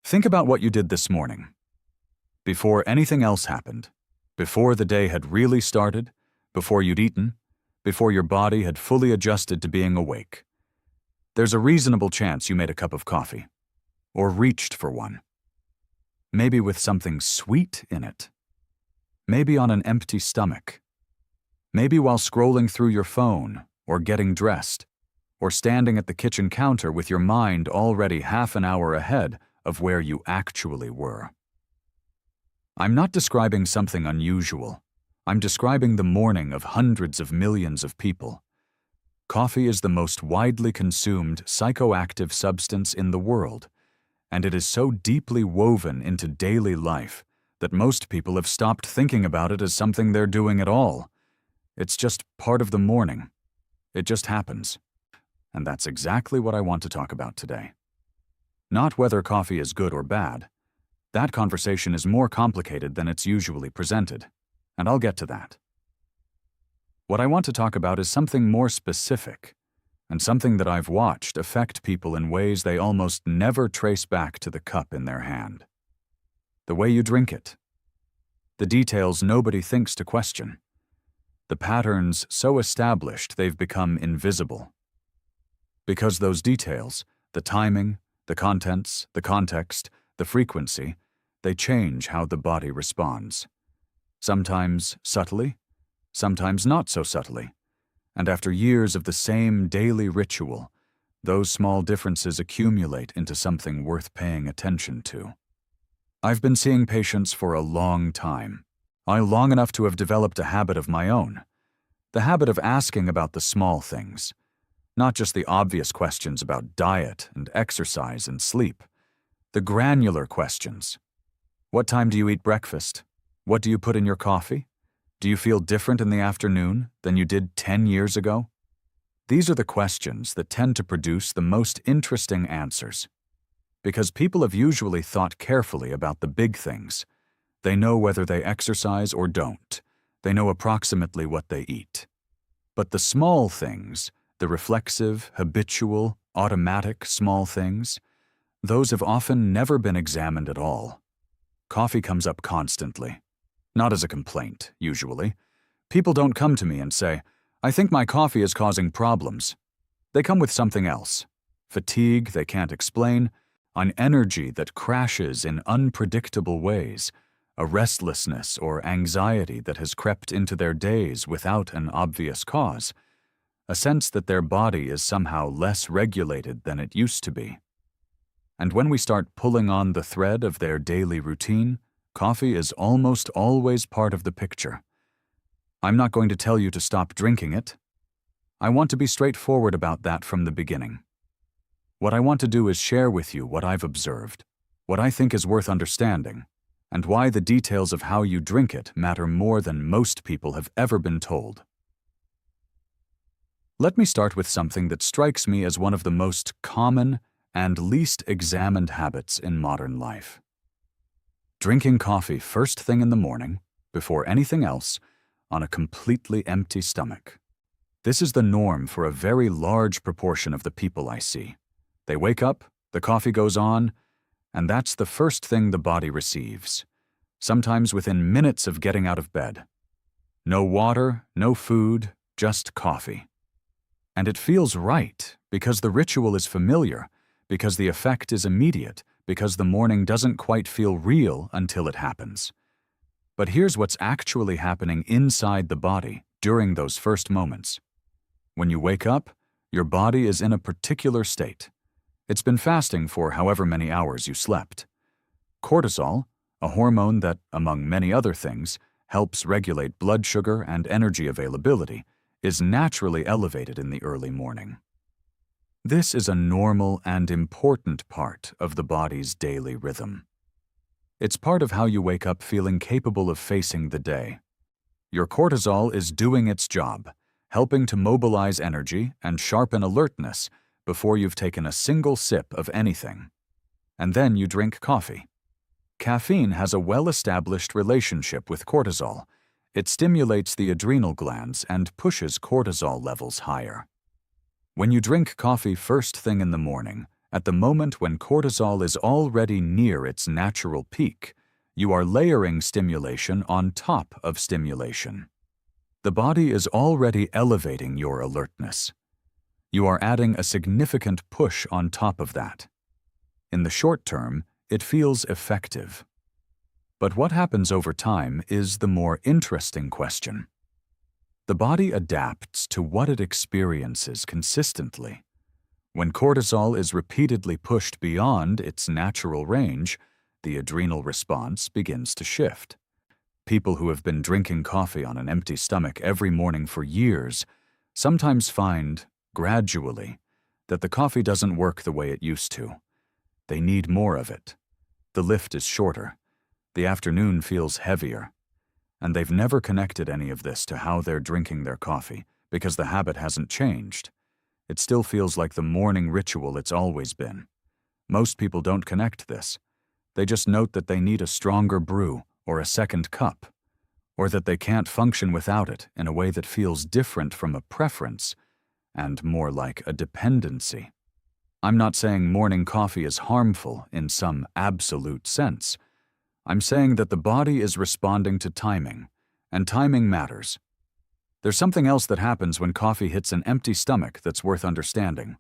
Think about what you did this morning. Before anything else happened, before the day had really started, before you'd eaten, before your body had fully adjusted to being awake. There's a reasonable chance you made a cup of coffee, or reached for one. Maybe with something sweet in it. Maybe on an empty stomach. Maybe while scrolling through your phone, or getting dressed, or standing at the kitchen counter with your mind already half an hour ahead of where you actually were. I'm not describing something unusual. I'm describing the morning of hundreds of millions of people. Coffee is the most widely consumed psychoactive substance in the world, and it is so deeply woven into daily life that most people have stopped thinking about it as something they're doing at all. It's just part of the morning. It just happens. And that's exactly what I want to talk about today. Not whether coffee is good or bad. That conversation is more complicated than it's usually presented, and I'll get to that. What I want to talk about is something more specific, and something that I've watched affect people in ways they almost never trace back to the cup in their hand. The way you drink it. The details nobody thinks to question. The patterns so established they've become invisible. Because those details, the timing, the contents, the context, the frequency, they change how the body responds. Sometimes subtly, sometimes not so subtly. And after years of the same daily ritual, those small differences accumulate into something worth paying attention to. I've been seeing patients for a long time. Long enough to have developed a habit of my own. The habit of asking about the small things. Not just the obvious questions about diet and exercise and sleep. The granular questions. What time do you eat breakfast? What do you put in your coffee? Do you feel different in the afternoon than you did 10 years ago? These are the questions that tend to produce the most interesting answers. Because people have usually thought carefully about the big things. They know whether they exercise or don't. They know approximately what they eat. But the small things, the reflexive, habitual, automatic small things, those have often never been examined at all. Coffee comes up constantly. Not as a complaint, usually. People don't come to me and say, "I think my coffee is causing problems." They come with something else. Fatigue they can't explain, an energy that crashes in unpredictable ways, a restlessness or anxiety that has crept into their days without an obvious cause, a sense that their body is somehow less regulated than it used to be. And when we start pulling on the thread of their daily routine, coffee is almost always part of the picture. I'm not going to tell you to stop drinking it. I want to be straightforward about that from the beginning. What I want to do is share with you what I've observed, what I think is worth understanding, and why the details of how you drink it matter more than most people have ever been told. Let me start with something that strikes me as one of the most common and least examined habits in modern life. Drinking coffee first thing in the morning, before anything else, on a completely empty stomach. This is the norm for a very large proportion of the people I see. They wake up, the coffee goes on, and that's the first thing the body receives, sometimes within minutes of getting out of bed. No water, no food, just coffee. And it feels right, because the ritual is familiar, because the effect is immediate, because the morning doesn't quite feel real until it happens. But here's what's actually happening inside the body during those first moments. When you wake up, your body is in a particular state. It's been fasting for however many hours you slept. Cortisol, a hormone that, among many other things, helps regulate blood sugar and energy availability, is naturally elevated in the early morning. This is a normal and important part of the body's daily rhythm. It's part of how you wake up feeling capable of facing the day. Your cortisol is doing its job, helping to mobilize energy and sharpen alertness before you've taken a single sip of anything. And then you drink coffee. Caffeine has a well-established relationship with cortisol. It stimulates the adrenal glands and pushes cortisol levels higher. When you drink coffee first thing in the morning, At the moment when cortisol is already near its natural peak, you are layering stimulation on top of stimulation. The body is already elevating your alertness. You are adding a significant push on top of that. In the short term, it feels effective. But what happens over time is the more interesting question. The body adapts to what it experiences consistently. When cortisol is repeatedly pushed beyond its natural range, the adrenal response begins to shift. People who have been drinking coffee on an empty stomach every morning for years sometimes find, gradually, that the coffee doesn't work the way it used to. They need more of it. The lift is shorter. The afternoon feels heavier. And they've never connected any of this to how they're drinking their coffee because the habit hasn't changed. It still feels like the morning ritual it's always been. Most people don't connect this. They just note that they need a stronger brew or a second cup, or that they can't function without it in a way that feels different from a preference and more like a dependency. I'm not saying morning coffee is harmful in some absolute sense. I'm saying that the body is responding to timing, and timing matters. There's something else that happens when coffee hits an empty stomach that's worth understanding,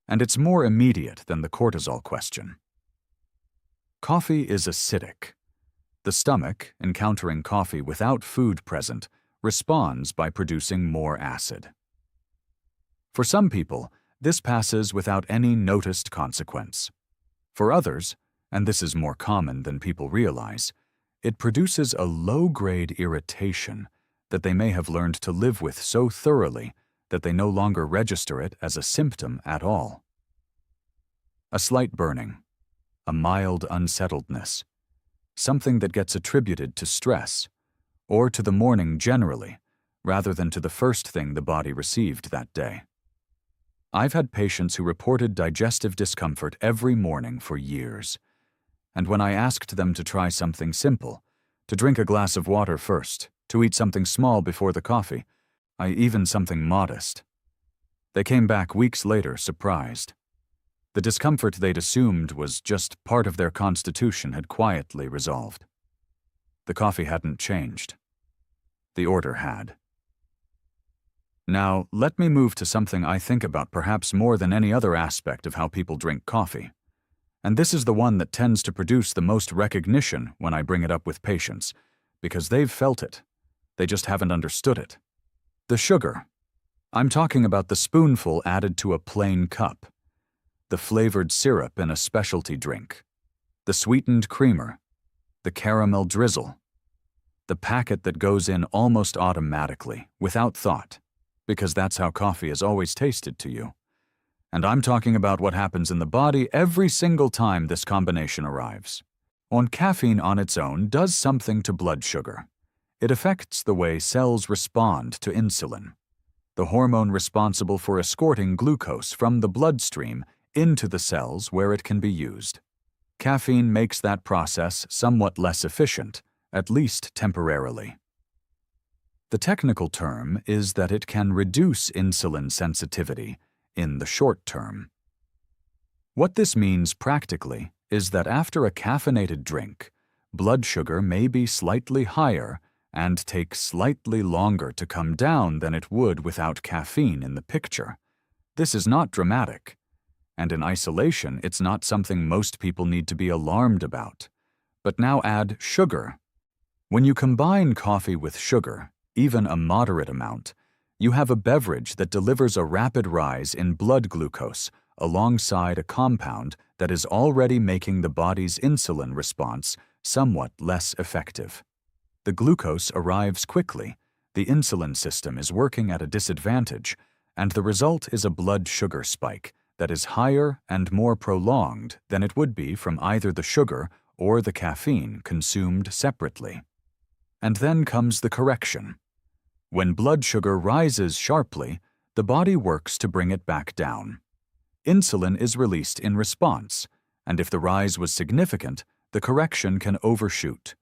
and it's more immediate than the cortisol question. Coffee is acidic. The stomach, encountering coffee without food present, responds by producing more acid. For some people, this passes without any noticed consequence. For others, and this is more common than people realize, it produces a low-grade irritation that they may have learned to live with so thoroughly that they no longer register it as a symptom at all. A slight burning, a mild unsettledness, something that gets attributed to stress, or to the morning generally, rather than to the first thing the body received that day. I've had patients who reported digestive discomfort every morning for years, and when I asked them to try something simple, to drink a glass of water first, to eat something small before the coffee, even something modest, they came back weeks later surprised. The discomfort they'd assumed was just part of their constitution had quietly resolved. The coffee hadn't changed. The order had. Now, let me move to something I think about perhaps more than any other aspect of how people drink coffee. And this is the one that tends to produce the most recognition when I bring it up with patients, because they've felt it. They just haven't understood it. The sugar. I'm talking about the spoonful added to a plain cup, the flavored syrup in a specialty drink, the sweetened creamer, the caramel drizzle, the packet that goes in almost automatically, without thought, because that's how coffee has always tasted to you. And I'm talking about what happens in the body every single time this combination arrives. Caffeine on its own does something to blood sugar. It affects the way cells respond to insulin, the hormone responsible for escorting glucose from the bloodstream into the cells where it can be used. Caffeine makes that process somewhat less efficient, at least temporarily. The technical term is that it can reduce insulin sensitivity in the short term. What this means practically is that after a caffeinated drink, blood sugar may be slightly higher and take slightly longer to come down than it would without caffeine in the picture. This is not dramatic, and in isolation it's not something most people need to be alarmed about. But now add sugar. When you combine coffee with sugar, even a moderate amount, you have a beverage that delivers a rapid rise in blood glucose alongside a compound that is already making the body's insulin response somewhat less effective. The glucose arrives quickly, the insulin system is working at a disadvantage, and the result is a blood sugar spike that is higher and more prolonged than it would be from either the sugar or the caffeine consumed separately. And then comes the correction. When blood sugar rises sharply, the body works to bring it back down. Insulin is released in response, and if the rise was significant, the correction can overshoot,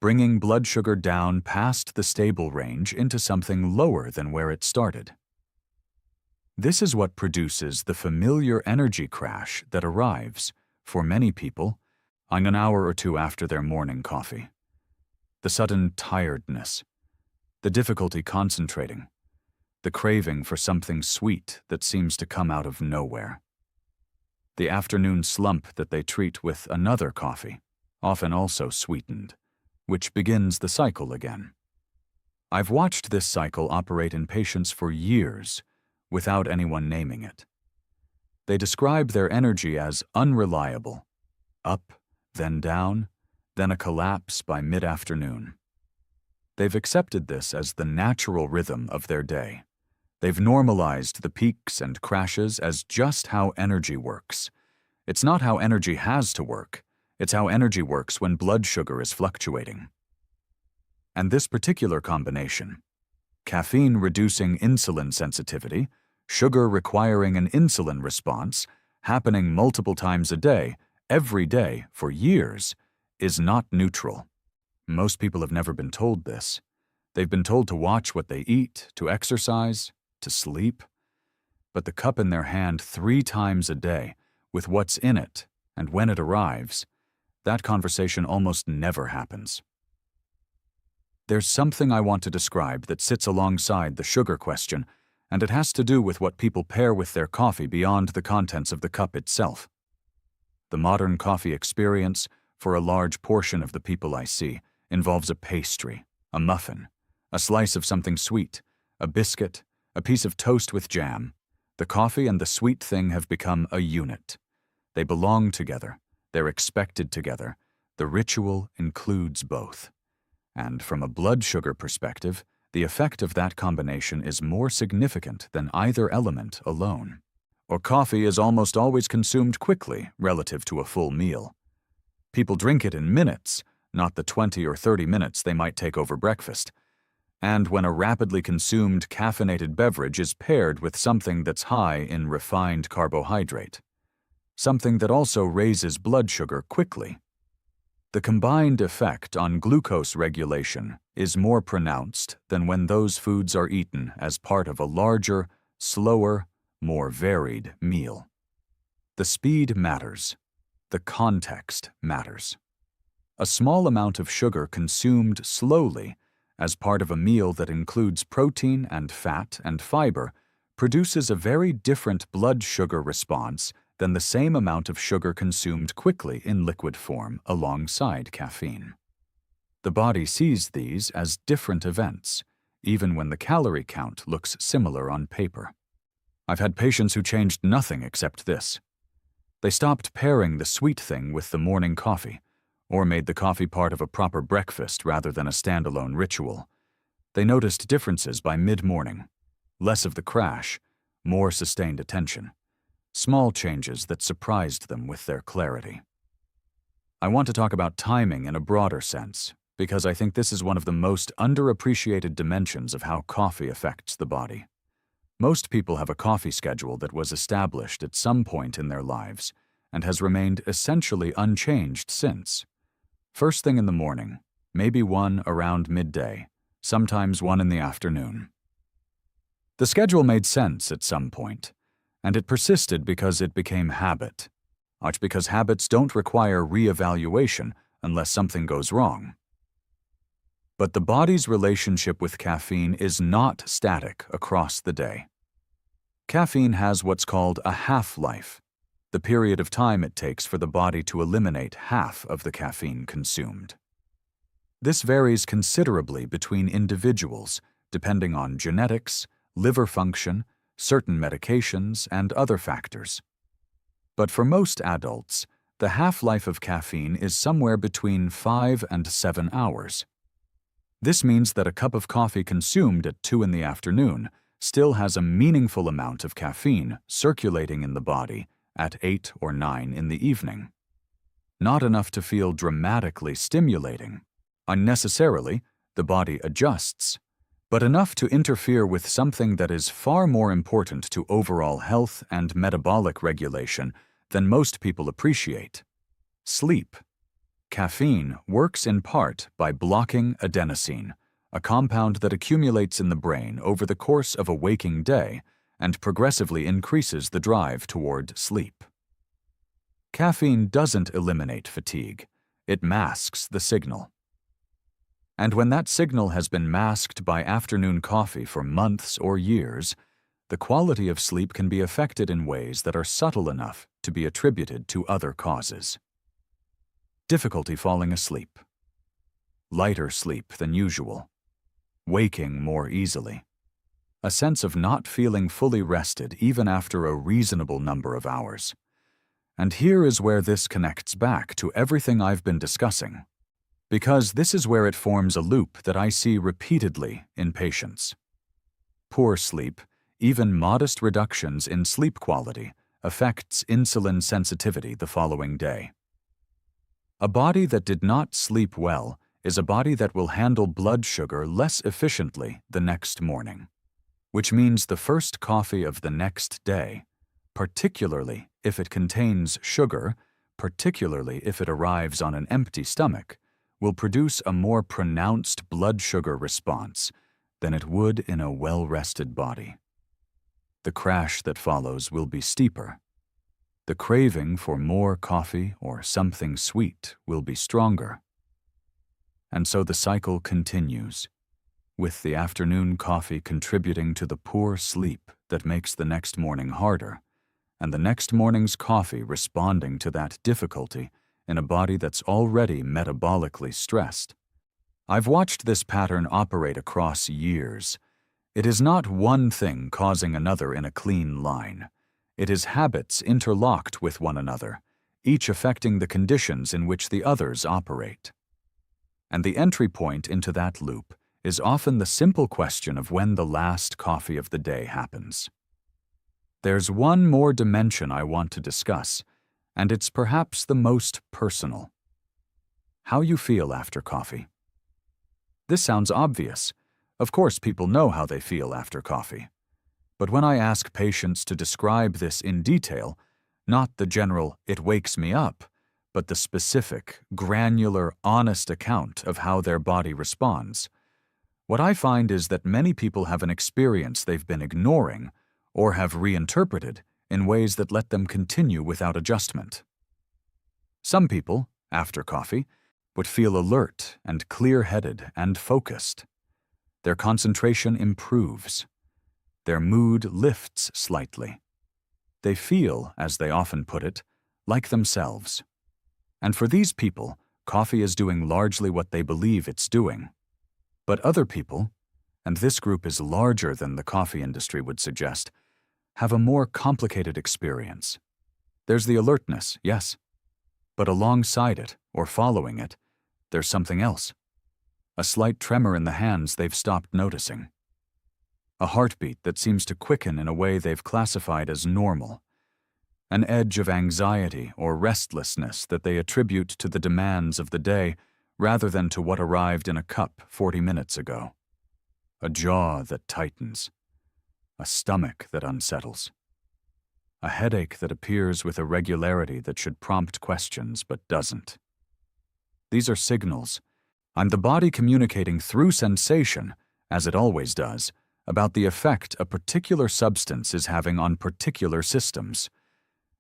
bringing blood sugar down past the stable range into something lower than where it started. This is what produces the familiar energy crash that arrives, for many people, on an hour or two after their morning coffee. The sudden tiredness, the difficulty concentrating, the craving for something sweet that seems to come out of nowhere. The afternoon slump that they treat with another coffee, often also sweetened, which begins the cycle again. I've watched this cycle operate in patients for years without anyone naming it. They describe their energy as unreliable, up, then down, then a collapse by mid-afternoon. They've accepted this as the natural rhythm of their day. They've normalized the peaks and crashes as just how energy works. It's not how energy has to work, it's how energy works when blood sugar is fluctuating. And this particular combination, caffeine reducing insulin sensitivity, sugar requiring an insulin response, happening multiple times a day, every day, for years, is not neutral. Most people have never been told this. They've been told to watch what they eat, to exercise, to sleep. But the cup in their hand 3 times a day, with what's in it, and when it arrives, that conversation almost never happens. There's something I want to describe that sits alongside the sugar question, and it has to do with what people pair with their coffee beyond the contents of the cup itself. The modern coffee experience, for a large portion of the people I see, involves a pastry, a muffin, a slice of something sweet, a biscuit, a piece of toast with jam. The coffee and the sweet thing have become a unit. They belong together. They're expected together. The ritual includes both. And from a blood sugar perspective, the effect of that combination is more significant than either element alone. Or coffee is almost always consumed quickly relative to a full meal. People drink it in minutes, not the 20 or 30 minutes they might take over breakfast. And when a rapidly consumed caffeinated beverage is paired with something that's high in refined carbohydrate, something that also raises blood sugar quickly, the combined effect on glucose regulation is more pronounced than when those foods are eaten as part of a larger, slower, more varied meal. The speed matters. The context matters. A small amount of sugar consumed slowly as part of a meal that includes protein and fat and fiber produces a very different blood sugar response than the same amount of sugar consumed quickly in liquid form alongside caffeine. The body sees these as different events, even when the calorie count looks similar on paper. I've had patients who changed nothing except this. They stopped pairing the sweet thing with the morning coffee, or made the coffee part of a proper breakfast rather than a standalone ritual. They noticed differences by mid-morning, less of the crash, more sustained attention. Small changes that surprised them with their clarity. I want to talk about timing in a broader sense, because I think this is one of the most underappreciated dimensions of how coffee affects the body. Most people have a coffee schedule that was established at some point in their lives and has remained essentially unchanged since. First thing in the morning, maybe one around midday, sometimes one in the afternoon. The schedule made sense at some point, and it persisted because it became habit. Much because habits don't require re-evaluation unless something goes wrong. But the body's relationship with caffeine is not static across the day. Caffeine has what's called a half-life, the period of time it takes for the body to eliminate half of the caffeine consumed. This varies considerably between individuals, depending on genetics, liver function, certain medications, and other factors. But for most adults, the half-life of caffeine is somewhere between 5 and 7 hours. This means that a cup of coffee consumed at 2 in the afternoon still has a meaningful amount of caffeine circulating in the body at 8 or 9 in the evening. Not enough to feel dramatically stimulating. Unnecessarily, the body adjusts, but enough to interfere with something that is far more important to overall health and metabolic regulation than most people appreciate: sleep. Caffeine works in part by blocking adenosine, a compound that accumulates in the brain over the course of a waking day and progressively increases the drive toward sleep. Caffeine doesn't eliminate fatigue, it masks the signal. And when that signal has been masked by afternoon coffee for months or years, the quality of sleep can be affected in ways that are subtle enough to be attributed to other causes. Difficulty falling asleep, lighter sleep than usual, waking more easily, a sense of not feeling fully rested even after a reasonable number of hours. And here is where this connects back to everything I've been discussing, because this is where it forms a loop that I see repeatedly in patients. Poor sleep, even modest reductions in sleep quality, affects insulin sensitivity the following day. A body that did not sleep well is a body that will handle blood sugar less efficiently the next morning, which means the first coffee of the next day, particularly if it contains sugar, particularly if it arrives on an empty stomach, will produce a more pronounced blood sugar response than it would in a well-rested body. The crash that follows will be steeper. The craving for more coffee or something sweet will be stronger. And so the cycle continues, with the afternoon coffee contributing to the poor sleep that makes the next morning harder, and the next morning's coffee responding to that difficulty in a body that's already metabolically stressed. I've watched this pattern operate across years. It is not one thing causing another in a clean line. It is habits interlocked with one another, each affecting the conditions in which the others operate. And the entry point into that loop is often the simple question of when the last coffee of the day happens. There's one more dimension I want to discuss, and it's perhaps the most personal. How you feel after coffee. This sounds obvious. Of course, people know how they feel after coffee. But when I ask patients to describe this in detail, not the general "it wakes me up," but the specific, granular, honest account of how their body responds, what I find is that many people have an experience they've been ignoring or have reinterpreted in ways that let them continue without adjustment. Some people, after coffee, would feel alert and clear-headed and focused. Their concentration improves. Their mood lifts slightly. They feel, as they often put it, like themselves. And for these people, coffee is doing largely what they believe it's doing. But other people, and this group is larger than the coffee industry would suggest, have a more complicated experience. There's the alertness, yes, but alongside it, or following it, there's something else. A slight tremor in the hands they've stopped noticing. A heartbeat that seems to quicken in a way they've classified as normal. An edge of anxiety or restlessness that they attribute to the demands of the day rather than to what arrived in a cup 40 minutes ago. A jaw that tightens. A stomach that unsettles. A headache that appears with a regularity that should prompt questions but doesn't. These are signals. I'm the body communicating through sensation, as it always does, about the effect a particular substance is having on particular systems.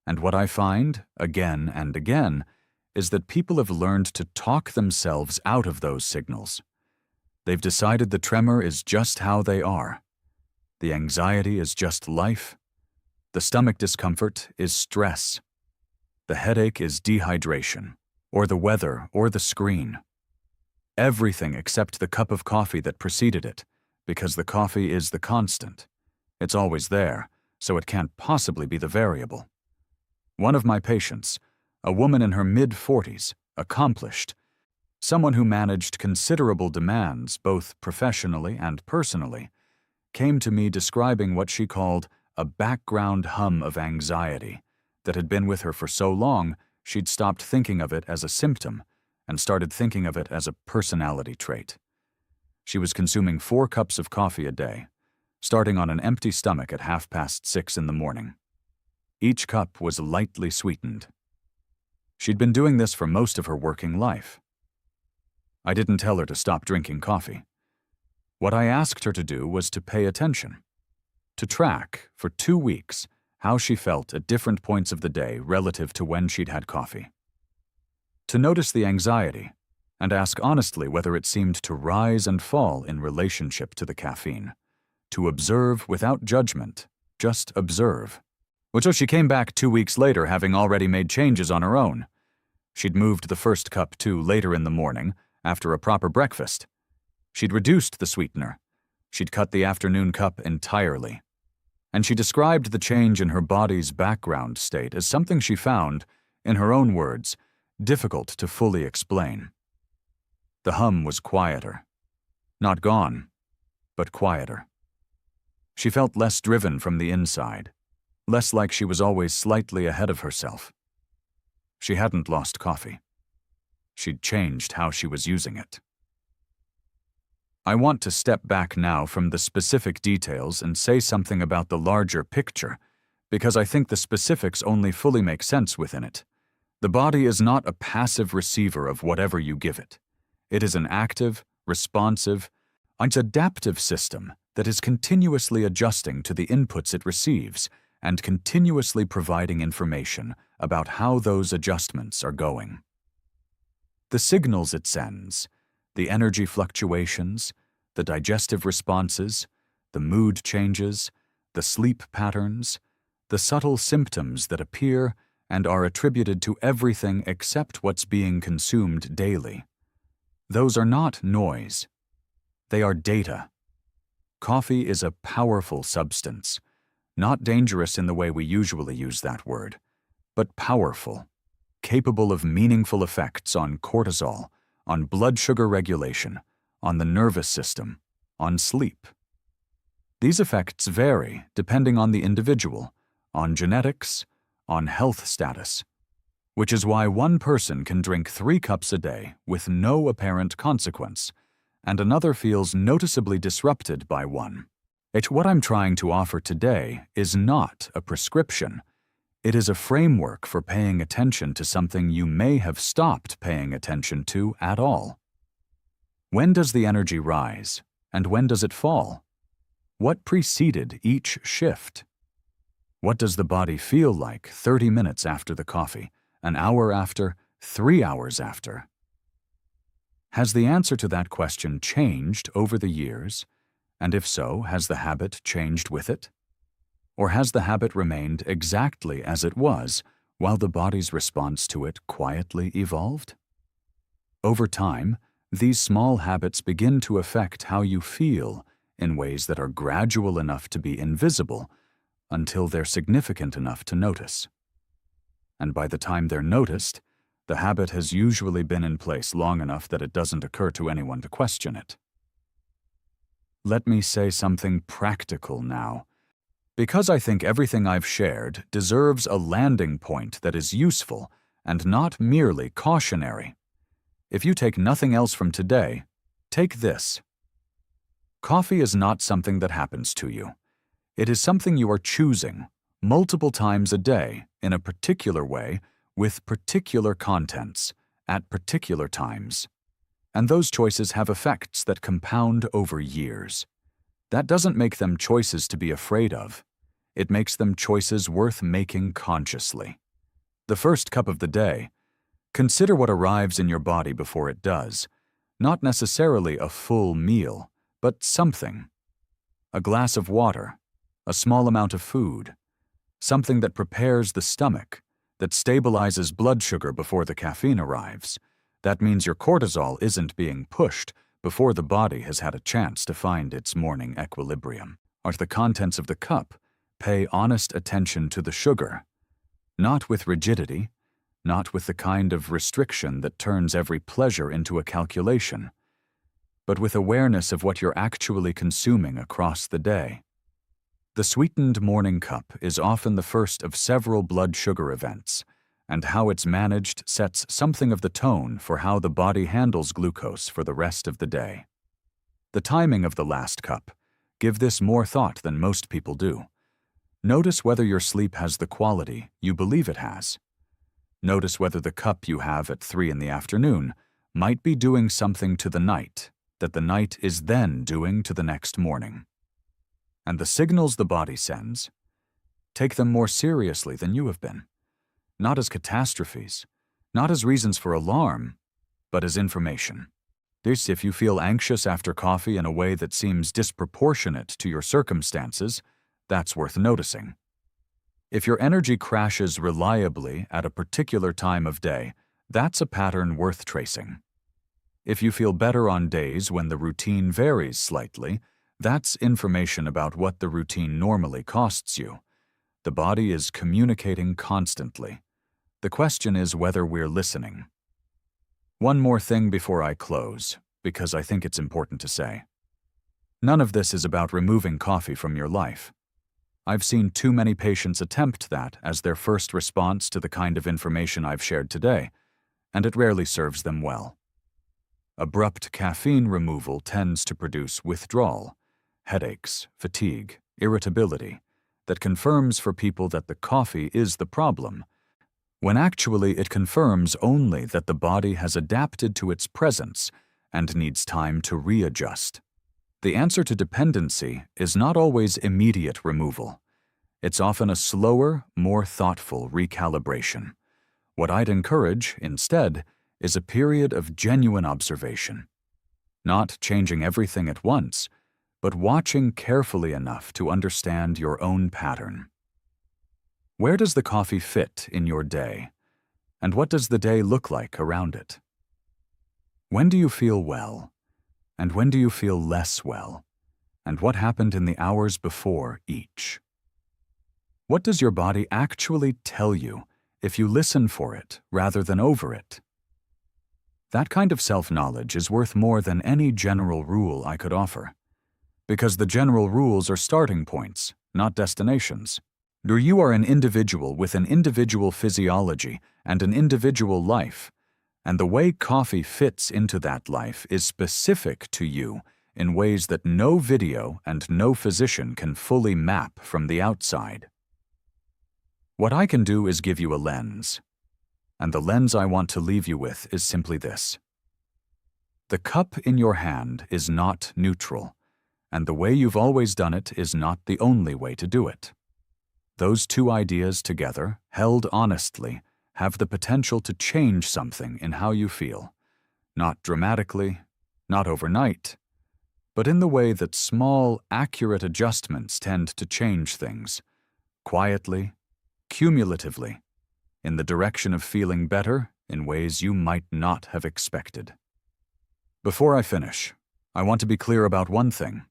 And what I find, again and again, is that people have learned to talk themselves out of those signals. They've decided the tremor is just how they are. The anxiety is just life. The stomach discomfort is stress. The headache is dehydration, or the weather, or the screen. Everything except the cup of coffee that preceded it, because the coffee is the constant. It's always there, so it can't possibly be the variable. One of my patients, a woman in her mid-40s, accomplished, someone who managed considerable demands both professionally and personally, came to me describing what she called a background hum of anxiety that had been with her for so long she'd stopped thinking of it as a symptom and started thinking of it as a personality trait. She was consuming 4 cups of coffee a day, starting on an empty stomach at 6:30 in the morning. Each cup was lightly sweetened. She'd been doing this for most of her working life. I didn't tell her to stop drinking coffee. What I asked her to do was to pay attention. to track, for 2 weeks, how she felt at different points of the day relative to when she'd had coffee. To notice the anxiety, and ask honestly whether it seemed to rise and fall in relationship to the caffeine. To observe without judgment, just observe. So she came back 2 weeks later having already made changes on her own. She'd moved the first cup to later in the morning, after a proper breakfast. She'd reduced the sweetener. She'd cut the afternoon cup entirely. And she described the change in her body's background state as something she found, in her own words, difficult to fully explain. The hum was quieter. Not gone, but quieter. She felt less driven from the inside, less like she was always slightly ahead of herself. She hadn't lost coffee. She'd changed how she was using it. I want to step back now from the specific details and say something about the larger picture, because I think the specifics only fully make sense within it. The body is not a passive receiver of whatever you give it. It is an active, responsive, and adaptive system that is continuously adjusting to the inputs it receives and continuously providing information about how those adjustments are going. The signals it sends, the energy fluctuations, the digestive responses, the mood changes, the sleep patterns, the subtle symptoms that appear and are attributed to everything except what's being consumed daily. Those are not noise. They are data. Coffee is a powerful substance, not dangerous in the way we usually use that word, but powerful, capable of meaningful effects on cortisol, on blood sugar regulation, on the nervous system, on sleep. These effects vary depending on the individual, on genetics, on health status, which is why one person can drink 3 cups a day with no apparent consequence, and another feels noticeably disrupted by one. What I'm trying to offer today is not a prescription. It is a framework for paying attention to something you may have stopped paying attention to at all. When does the energy rise, and when does it fall? What preceded each shift? What does the body feel like 30 minutes after the coffee, an hour after, 3 hours after? Has the answer to that question changed over the years? And if so, has the habit changed with it? Or has the habit remained exactly as it was while the body's response to it quietly evolved? Over time, these small habits begin to affect how you feel in ways that are gradual enough to be invisible until they're significant enough to notice. And by the time they're noticed, the habit has usually been in place long enough that it doesn't occur to anyone to question it. Let me say something practical now, because I think everything I've shared deserves a landing point that is useful and not merely cautionary. If you take nothing else from today, take this. Coffee is not something that happens to you. It is something you are choosing multiple times a day in a particular way with particular contents at particular times. And those choices have effects that compound over years. That doesn't make them choices to be afraid of. It makes them choices worth making consciously. The first cup of the day, consider what arrives in your body before it does. Not necessarily a full meal, but something. A glass of water, a small amount of food, something that prepares the stomach, that stabilizes blood sugar before the caffeine arrives. That means your cortisol isn't being pushed before the body has had a chance to find its morning equilibrium. Or the contents of the cup, pay honest attention to the sugar, not with rigidity, not with the kind of restriction that turns every pleasure into a calculation, but with awareness of what you're actually consuming across the day. The sweetened morning cup is often the first of several blood sugar events, and how it's managed sets something of the tone for how the body handles glucose for the rest of the day. The timing of the last cup, give this more thought than most people do. Notice whether your sleep has the quality you believe it has. Notice whether the cup you have at 3 in the afternoon might be doing something to the night that the night is then doing to the next morning. and the signals the body sends, take them more seriously than you have been. Not as catastrophes, not as reasons for alarm, but as information. This, if you feel anxious after coffee in a way that seems disproportionate to your circumstances, that's worth noticing. If your energy crashes reliably at a particular time of day, that's a pattern worth tracing. If you feel better on days when the routine varies slightly, that's information about what the routine normally costs you. The body is communicating constantly. The question is whether we're listening. One more thing before I close, because I think it's important to say. None of this is about removing coffee from your life. I've seen too many patients attempt that as their first response to the kind of information I've shared today, and it rarely serves them well. Abrupt caffeine removal tends to produce withdrawal, headaches, fatigue, irritability, that confirms for people that the coffee is the problem, when actually it confirms only that the body has adapted to its presence and needs time to readjust. The answer to dependency is not always immediate removal. It's often a slower, more thoughtful recalibration. What I'd encourage, instead, is a period of genuine observation. Not changing everything at once, but watching carefully enough to understand your own pattern. Where does the coffee fit in your day? And what does the day look like around it? When do you feel well? And when do you feel less well? And what happened in the hours before each? What does your body actually tell you if you listen for it rather than over it? That kind of self-knowledge is worth more than any general rule I could offer. Because the general rules are starting points, not destinations. You are an individual with an individual physiology and an individual life, and the way coffee fits into that life is specific to you in ways that no video and no physician can fully map from the outside. What I can do is give you a lens, and the lens I want to leave you with is simply this. The cup in your hand is not neutral, and the way you've always done it is not the only way to do it. Those two ideas together, held honestly, have the potential to change something in how you feel. Not dramatically, not overnight, but in the way that small, accurate adjustments tend to change things. Quietly, cumulatively, in the direction of feeling better in ways you might not have expected. Before I finish, I want to be clear about one thing.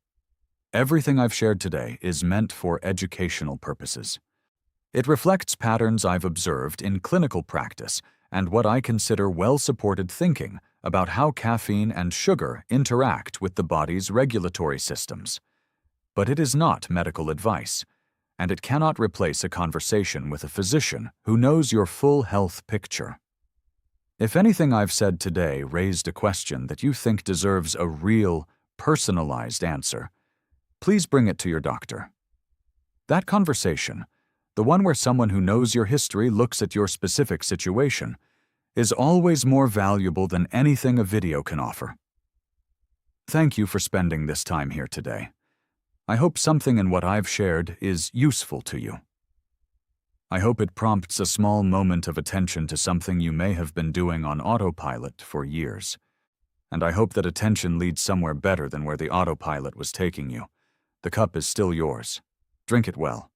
Everything I've shared today is meant for educational purposes. It reflects patterns I've observed in clinical practice and what I consider well-supported thinking about how caffeine and sugar interact with the body's regulatory systems. But it is not medical advice, and it cannot replace a conversation with a physician who knows your full health picture. If anything I've said today raised a question that you think deserves a real, personalized answer, please bring it to your doctor. That conversation, the one where someone who knows your history looks at your specific situation, is always more valuable than anything a video can offer. Thank you for spending this time here today. I hope something in what I've shared is useful to you. I hope it prompts a small moment of attention to something you may have been doing on autopilot for years. And I hope that attention leads somewhere better than where the autopilot was taking you. The cup is still yours. Drink it well.